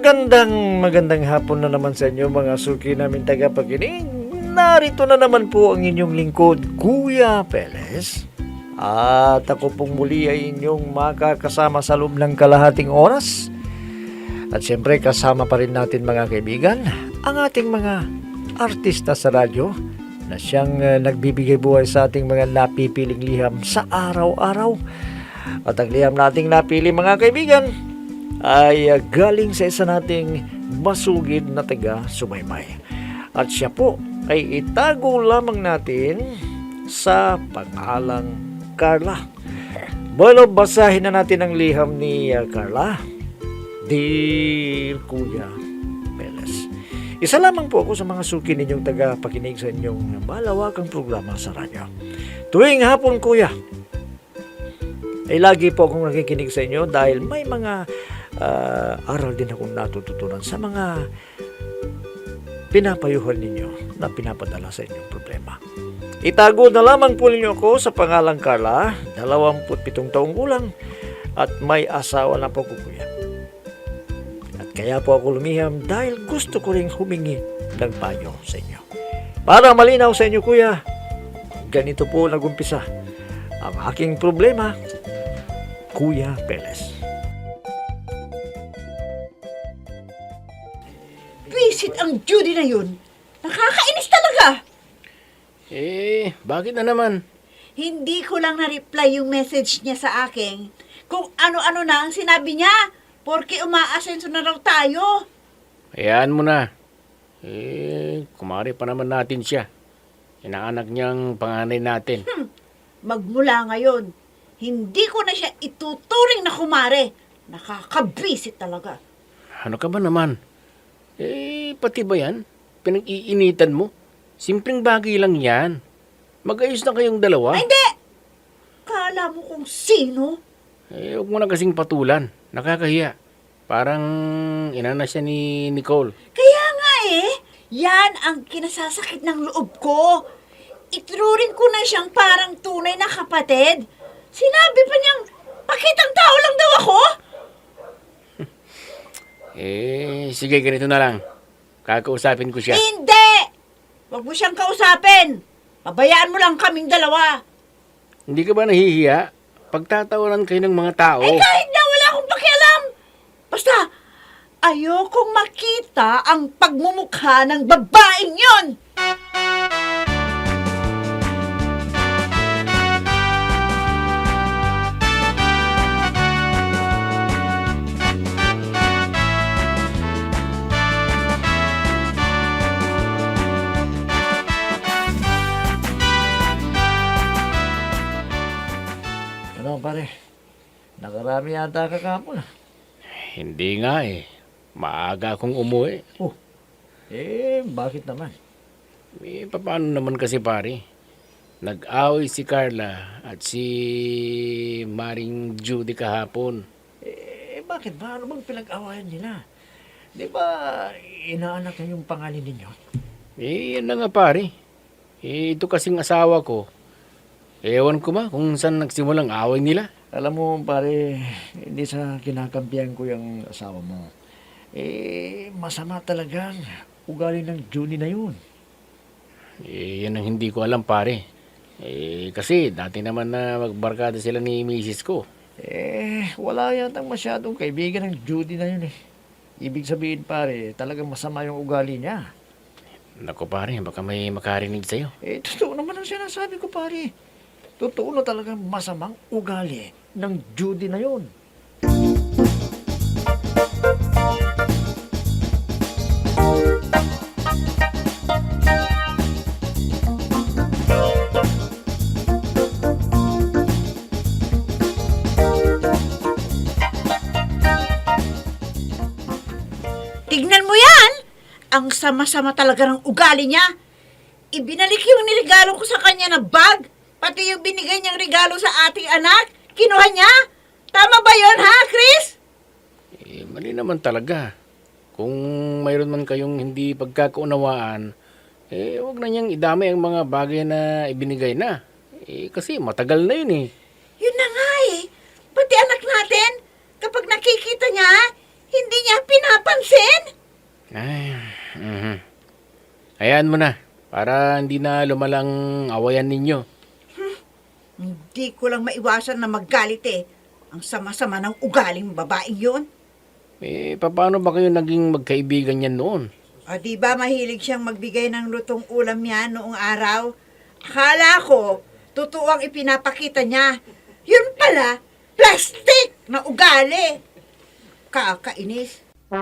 Magandang hapon na naman sa inyo mga suki namin tagapakinig. Narito na naman po ang inyong lingkod, Kuya Peles. At ako pong muli ay inyong makakasama sa loob ng kalahating oras. At siyempre kasama pa rin natin mga kaibigan, ang ating mga artista sa radyo na siyang nagbibigay buhay sa ating mga napipiling liham sa araw-araw. At ang liham nating napili mga kaibigan ay galing sa isa nating masugid na taga-Sumaymay. At siya po ay itago lamang natin sa pangalang Carla. Bueno, basahin na natin ang liham ni Carla. Dear Kuya Peles, isa lamang po ako sa mga suki ninyong taga-pakinig sa inyong malawakang programa sa radyo. Tuwing hapon, Kuya, ay lagi po akong nakikinig sa inyo dahil may mga aral din akong natututunan sa mga pinapayuhan ninyo na pinapadala sa inyong problema. Itago na lamang po ninyo ako sa pangalang Carla, 27 taong gulang at may asawa na po ko, Kuya. At kaya po ako lumiham dahil gusto ko ring humingi ng payo sa inyo. Para malinaw sa inyo, Kuya, ganito po nagumpisa ang aking problema, Kuya Peles. Visit ang Judy na yun. Nakakainis talaga. Bakit na naman? Hindi ko lang na-reply yung message niya sa akin. Kung ano-ano na ang sinabi niya. Porque umaasenso na raw tayo. Hayaan mo na. Kumari pa naman natin siya. Inaanak niyang panganay natin. Magmula ngayon, hindi ko na siya ituturing na kumare. Nakakabisit talaga. Ano ka ba naman? Pati ba yan? Pinag-iinitan mo? Simpleng bagay lang yan. Mag-ayos na kayong dalawa. Ay, hindi! Kala mo kung sino? Huwag mo na kasing patulan. Nakakahiya. Parang inana siya ni Nicole. Kaya nga yan ang kinasasakit ng loob ko. Itururing ko na siyang parang tunay na kapatid. Sinabi pa niyang, pakitang tao lang daw ako. Sige, ganito na lang. Kakausapin ko siya. Hindi! Huwag mo siyang kausapin. Pabayaan mo lang kaming dalawa. Hindi ka ba nahihiya? Pagtatawanan kayo ng mga tao. Kahit na wala akong pakialam. Basta, ayokong makita ang pagmumukha ng babaeng yon. Ano pare? Nakarami yata ka kahapon. Hindi nga Maaga akong umuwi. Bakit naman? Paano naman kasi pare? Nag-away si Carla at si Maring Judy kahapon. Bakit ba? Ano bang pinag-awayan nila? Di ba inaanak na yung pangalan ninyo? Yan na nga pare. Ito kasing asawa ko. Ewan ko ba kung saan nagsimulang away nila. Alam mo pare, hindi sa kinakampihan ko yung asawa mo. Masama talagang ugali ng Judy na yun. Yan ang hindi ko alam pare. Kasi dati naman na magbarkada sila ni misis ko. Wala yatang masyadong kaibigan ng Judy na yun Ibig sabihin pare, talagang masama yung ugali niya. Naku pare, baka may makarinig sa'yo. Totoo naman ang sinasabi ko pare. Totoo na talagang masamang ugali ng Judy na yun. Tignan mo yan! Ang sama-sama talaga ng ugali niya. Ibinalik yung niregalo ko sa kanya na bag. Pati yung binigay niyang regalo sa ating anak. Kinuha niya. Tama ba yun, ha, Chris? Mali naman talaga. Kung mayroon man kayong hindi pagkakaunawaan, huwag na niyang idamay ang mga bagay na ibinigay na. Kasi matagal na yun Yun na nga Pati anak natin, kapag nakikita niya, Hindi niya pinapansin? Ay, hayaan mo na. Para hindi na lumalang awayan ninyo. Hindi ko lang maiwasan na maggalit eh. Ang sama-sama ng ugaling babaeng yun. Paano ba kayo naging magkaibigan yan noon? O di ba mahilig siyang magbigay ng lutong ulam yan noong araw? Akala ko, totoo ang ipinapakita niya. Yun pala, plastic na ugali. Kakainis. Ano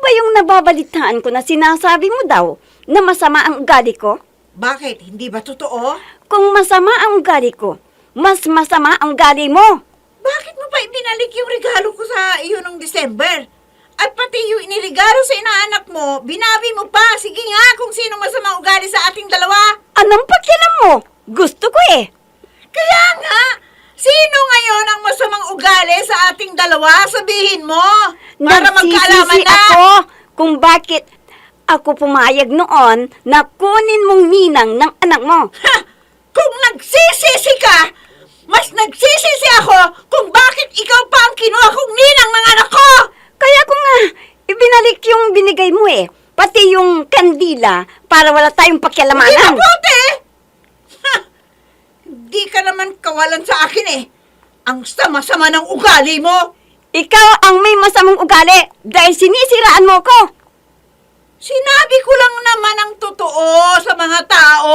ba yung nababalitaan ko na sinasabi mo daw na masama ang ugali ko? Bakit? Hindi ba totoo? Kung masama ang ugali ko, mas masama ang ugali mo. Bakit mo pa ibinalik yung regalo ko sa iyo nung December? At pati yung iniregalo sa inaanak mo, binawi mo pa. Sige nga kung sino masama ugali sa ating dalawa. Anong pakialam mo? Gusto ko eh. Kaya nga, sino ngayon ang masamang ugali sa ating dalawa? Sabihin mo. Para magkaalaman Nagsisisi na. ako kung bakit ako pumayag noon na kunin mong ninang ng anak mo. Ha! Kung nagsisisi ka, mas nagsisisi ako kung bakit ikaw pa ang kinuha kong ninang ng anak ko. Kaya ko nga, ibinalik yung binigay mo eh. Pati yung kandila para wala tayong Hindi pakialamanan. mabuti! Ha! Hindi ka naman kawalan sa akin eh. Ang sama-sama ng ugali mo. Ikaw ang may masamang ugali dahil sinisiraan mo ko. Sinabi ko lang naman ang totoo sa mga tao.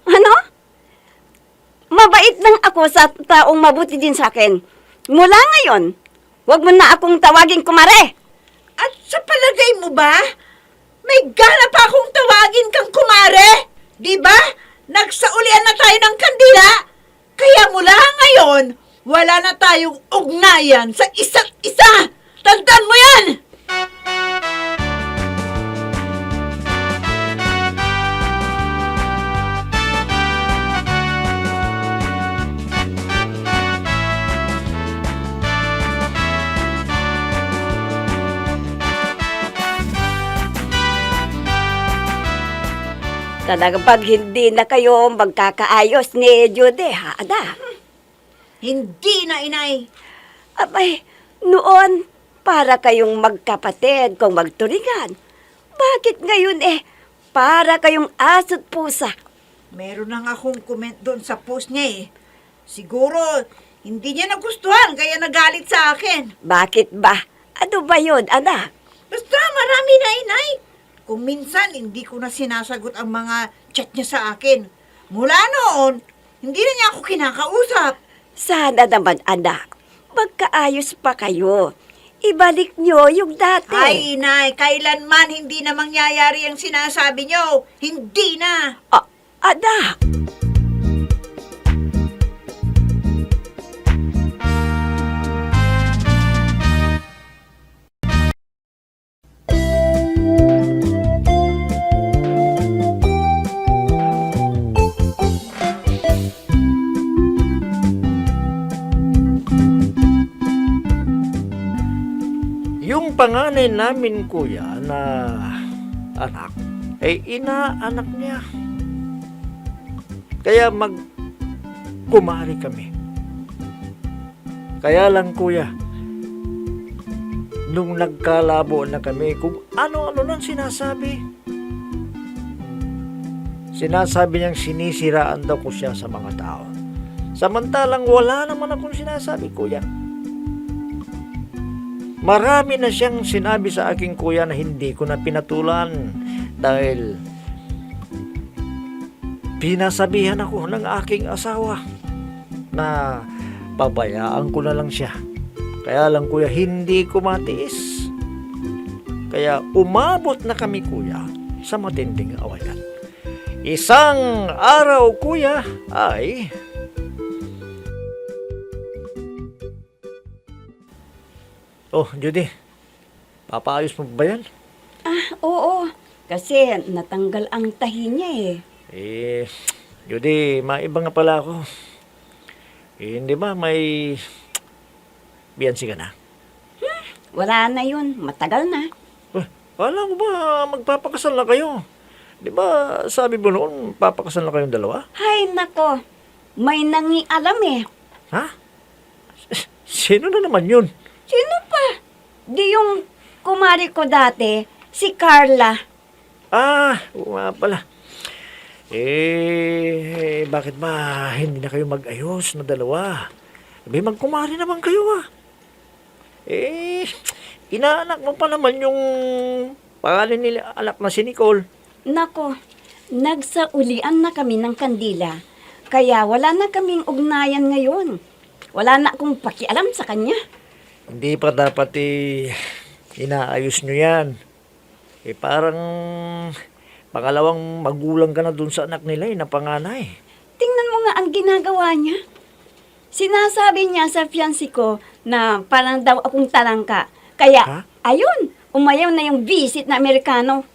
Ano? Mabait lang ako sa taong mabuti din sa akin. Mula ngayon, huwag mo na akong tawaging kumare. At sa palagay mo ba, may gana pa akong tawagin kang kumare? Di ba? Nagsaulian na tayo ng kandila. Kaya mula ngayon, wala na tayong ugnayan sa isa't isa. Tandaan mo yan! Talagang pag hindi na kayo magkakaayos ni Judy, ha, Ada? Hindi na, inay. Abay, noon, para kayong magkapatid kung magturingan. Bakit ngayon para kayong aso't pusa? Meron na nga akong comment doon sa post niya eh. Siguro, hindi niya nagustuhan kaya nagalit sa akin. Bakit ba? Ano ba yun, Ada? Basta marami na, inay. Kung minsan, hindi ko na sinasagot ang mga chat niya sa akin. Mula noon, hindi na niya ako kinakausap. Sana naman, anak, magkaayos pa kayo. Ibalik nyo yung dati. Ay, inay, kailanman hindi na mangyayari ang sinasabi niyo. Hindi na. Anak! Yung panganay namin, kuya, na anak, ay inaanak niya. Kaya kumari kami. Kaya lang, kuya, nung nagkalabo na kami, kung ano-ano nang sinasabi. Sinasabi niyang sinisiraan daw ko siya sa mga tao. Samantalang wala naman akong sinasabi, kuya. Marami na siyang sinabi sa aking kuya na hindi ko na pinatulan dahil pinasabihan ako ng aking asawa na pabayaan ko na lang siya. Kaya lang, kuya, hindi ko matiis. Kaya umabot na kami, kuya, sa matinding awayan. Isang araw, kuya, ay oh, Judy, papaayos mo ba yan? Oo. Kasi natanggal ang tahi niya Judy, maiba nga pala ako. Hindi ba may biyansi ka na? Wala na yun. Matagal na. Alam ko ba magpapakasal na kayo? Di ba sabi mo noon, papakasal na kayong dalawa? Hay nako, may nangialam eh. Ha? Sino na naman yun? Sino pa? Di yung kumari ko dati, si Carla. Oo nga pala. Bakit ba hindi na kayo mag-ayos na dalawa? Magkumari naman kayo inaanak mo pa naman yung pangalan nila anak na si Nicole. Nako, nagsaulian na kami ng kandila. Kaya wala na kaming ugnayan ngayon. Wala na akong pakialam sa kanya. Hindi pa dapat inaayos nyo yan. Parang pangalawang magulang ka na dun sa anak nila na panganay. Tingnan mo nga ang ginagawa niya. Sinasabi niya sa fiancé ko na parang daw akong talangka. Kaya, Ha? ayun, umayaw na yung visit na Amerikano.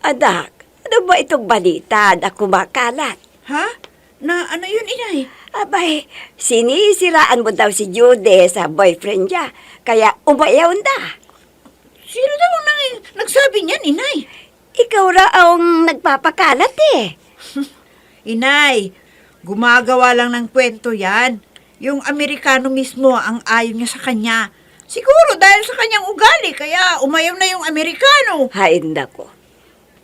Adak, ano ba itong balita na kumakalat? Ha? Na ano yun, inay? Abay, sinisiraan mo daw si Jude sa boyfriend niya, kaya umayaw na. Sino daw ang nagsabi niyan, inay? Ikaw raw ang nagpapakalat eh. Inay, gumagawa lang ng kwento yan. Yung Amerikano mismo ang ayaw niya sa kanya. Siguro dahil sa kanyang ugali, kaya umayaw na yung Amerikano. Hay nako.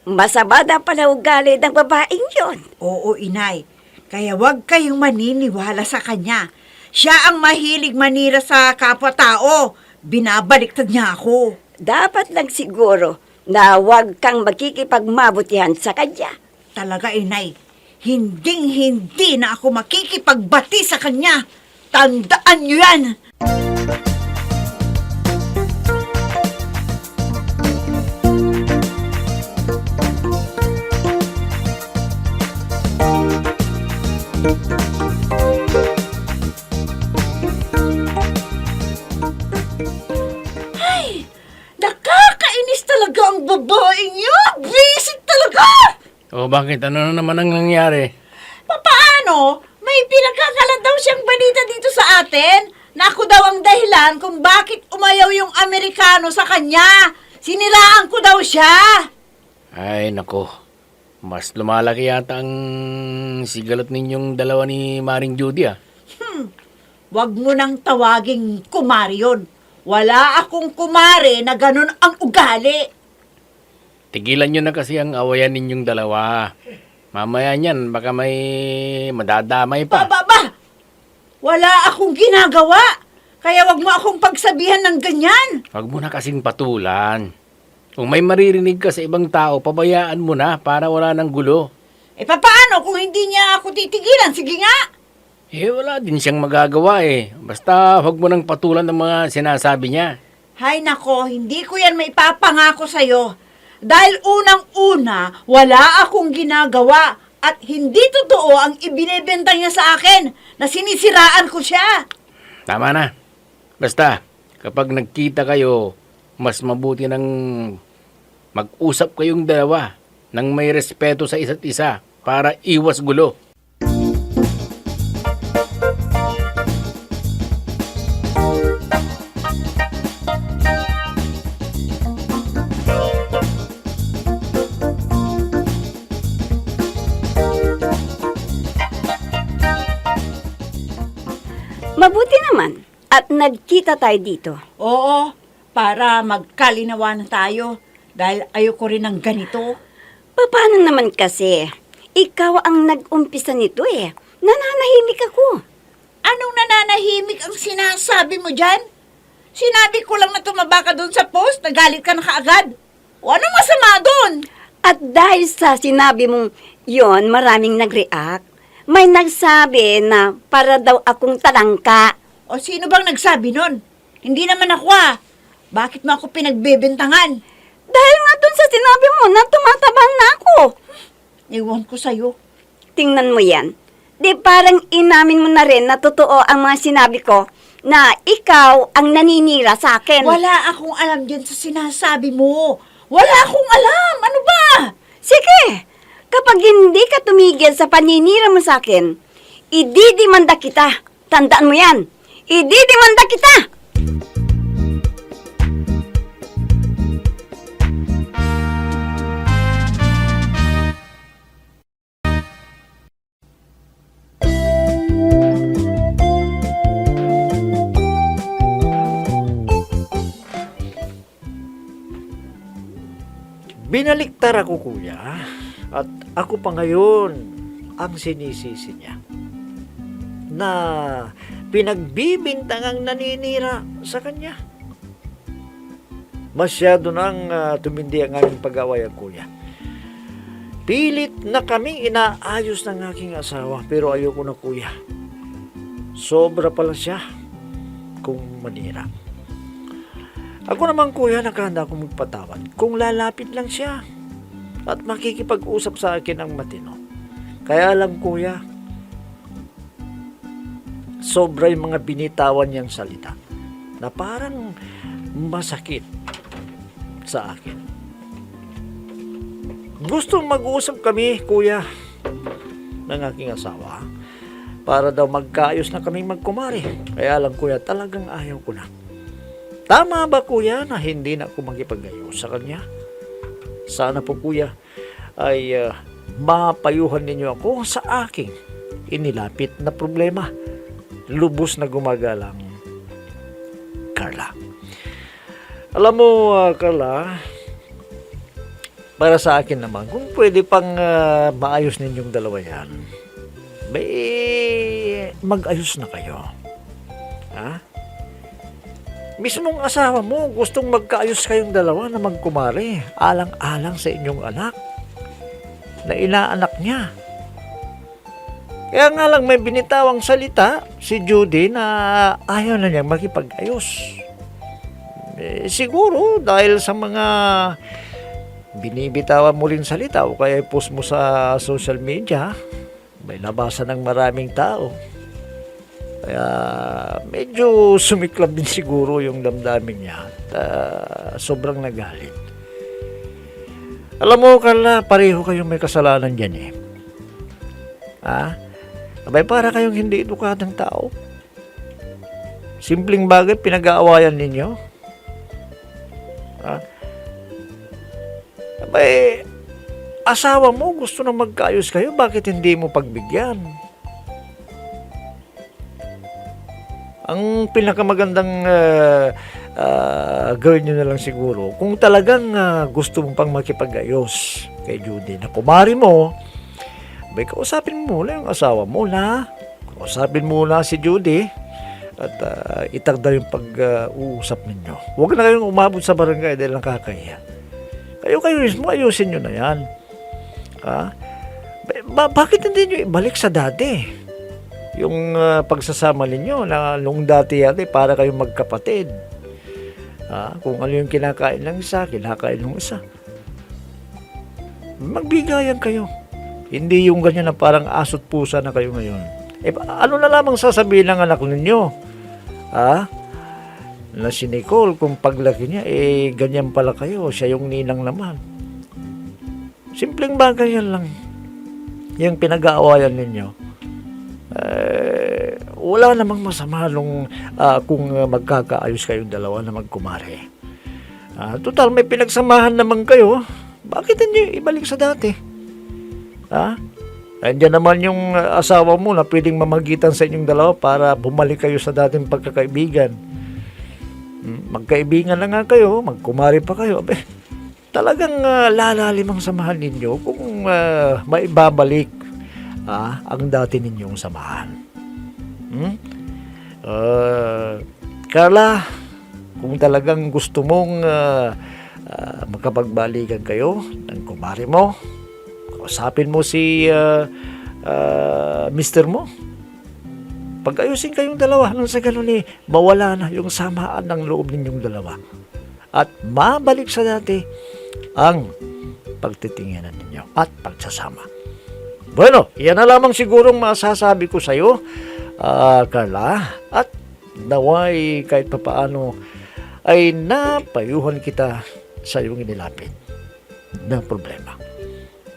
Masama na pala ugali ng babaeng yon. Oo, inay. Kaya wag kayong maniniwala sa kanya. Siya ang mahilig manira sa kapwa-tao. Binabaliktad niya ako. Dapat lang siguro na huwag kang makikipagmabutihan sa kanya. Talaga, inay. Hinding-hindi na ako makikipagbati sa kanya. Tandaan niyo yan. Ay, nakakainis talaga ang babaeng yun. Visit talaga. O bakit? Ano na naman ang nangyari? Paano? May pinagkakalat daw siyang balita dito sa atin na ako daw ang dahilan kung bakit umayaw yung Amerikano sa kanya. Siniraan ko daw siya. Ay, nako. Mas lumalaki yata ang sigalot ninyong dalawa ni Maring Judy Huwag mo nang tawaging kumari yun. Wala akong kumari na ganun ang ugali. Tigilan nyo na kasi ang awayan ninyong dalawa. Mamaya niyan, baka may madadamay pa. Ba! Wala akong ginagawa. Kaya wag mo akong pagsabihan ng ganyan. Huwag mo na kasing patulan. Kung may maririnig ka sa ibang tao, pabayaan mo na para wala ng gulo. Paano kung hindi niya ako titigilan? Sige nga. Wala din siyang magagawa Basta huwag mo nang patulan ng mga sinasabi niya. Hay nako, hindi ko yan maipapangako sa'yo. Dahil unang-una, wala akong ginagawa at hindi totoo ang ibinebenta niya sa akin na sinisiraan ko siya. Tama na. Basta, kapag nagkita kayo, mas mabuti nang mag-usap kayong dalawa nang may respeto sa isa't isa para iwas gulo. Mabuti naman at nagkita tayo dito. Oo, para magkalinawan tayo dahil ayoko rin ng ganito. Paano naman kasi? Ikaw ang nag-umpisa nito Nananahimik ako. Anong nananahimik ang sinasabi mo dyan? Sinabi ko lang na tumaba ka doon sa post, nagalit ka na kaagad. O anong masama doon? At dahil sa sinabi mong yon, maraming nag-react. May nagsabi na para daw akong talangka. O sino bang nagsabi nun? Hindi naman ako Bakit mo ako pinagbebintangan? Dahil nga dun sa sinabi mo na tumatabang na ako. Iwan ko sa'yo. tingnan mo yan. Di parang inamin mo na rin na totoo ang mga sinabi ko na ikaw ang naninira sa akin. Wala akong alam dyan sa sinasabi mo. Wala akong alam. Ano ba? Sige, kapag hindi ka tumigil sa paninira mo sa akin, ididimanda kita. Tandaan mo yan. Ididimanda kita! Binaliktar ako, kuya, at ako pa ngayon ang sinisisi niya na pinagbibintangang naninira sa kanya. Masyado nang tumindi ang aking pag-awayan, kuya. Pilit na kaming inaayos ng aking asawa, pero ayoko na, kuya. Sobra pala siya kung manira. Ako naman, kuya, nakahanda akong magpatawad kung lalapit lang siya at makikipag-usap sa akin ng matino. Kaya lang, kuya, sobra yung mga binitawan niyang salita na parang masakit sa akin. Gustong mag-uusap kami, kuya, ng aking asawa para daw magkaayos na kaming magkumari. Kaya lang, kuya, talagang ayaw ko na. Tama ba, kuya, na hindi na ako magipag-ayos sa kanya? Sana po, kuya, ay mapayuhan ninyo ako sa aking inilapit na problema. Lubos na gumagalang Carla. Alam mo, Carla, para sa akin naman, kung pwede pang maayos ninyong dalawa yan, may mag-ayos na kayo. Ha? Mismong asawa mo, gustong magkaayos kayong dalawa na magkumare, alang-alang sa inyong anak, na inaanak niya. Kaya nga lang may binitawang salita si Judy na ayaw na niyang makipag-ayos. Siguro dahil sa mga binibitawan mo rin salita o kaya post mo sa social media, may nabasa ng maraming tao. Kaya medyo sumiklab din siguro yung damdamin niya at sobrang nagalit. Alam mo, Carla, pareho kayong may kasalanan dyan eh. Abay, para kayong hindi edukadong tao. Simpleng bagay, pinag-aawayan ninyo. Abay, asawa mo gusto na magkaayos kayo, bakit hindi mo pagbigyan? Ang pinakamagandang gawin nyo na lang siguro, kung talagang gusto mong pang makipag-ayos kay Judy na kumari mo, bay, kausapin mo muna yung asawa mo na. Kausapin muna si Judy at itagda yung pag-uusap ninyo. Huwag na kayong umabot sa barangay dahil nakakahiya. Kayo mismo, ayusin nyo na yan. Bakit hindi nyo ibalik sa dati? Yung pagsasama ninyo na nung dati yata para kayong magkapatid. Kung ano yung kinakain ng isa, kinakain ng isa. Magbigayan kayo. Hindi yung ganyan na parang aso't pusa na kayo ngayon. Ano na lamang sasabihin ng anak ninyo? Na si Nicole, kung paglaki niya, ganyan pala kayo. Siya yung ninang naman. Simpleng bagay yan lang. Yung pinag-aawayan ninyo. Wala namang masama kung magkakaayos kayong dalawa na magkumare. Total, may pinagsamahan naman kayo. Bakit hindi ibalik sa dati? Andiyan naman yung asawa mo na pwedeng mamagitan sa inyong dalawa para bumalik kayo sa dating pagkakaibigan. Magkaibigan na nga kayo, magkumari pa kayo. Talagang lalalim ang samahan ninyo kung maibabalik ang dati ninyong samahan. Carla, kung talagang gusto mong makapagbalikan kayo ng kumari mo, kausapin mo si mister mo. Pag-ayusin kayong dalawa nang sa ganun mawala na yung samaan ng loob ninyong dalawa. At mabalik sa dati ang pagtitinginan ninyo at pagsasama. Bueno, yan na lamang sigurong masasabi ko sa iyo, Carla, at naway kahit papaano ay napayuhan kita sa iyong inilapit na problema.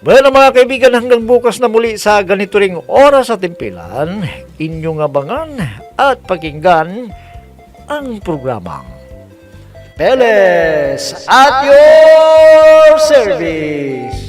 Bueno mga kaibigan, hanggang bukas na muli sa ganito ring oras at timpilan, inyong abangan at pakinggan ang programang Peles at your service.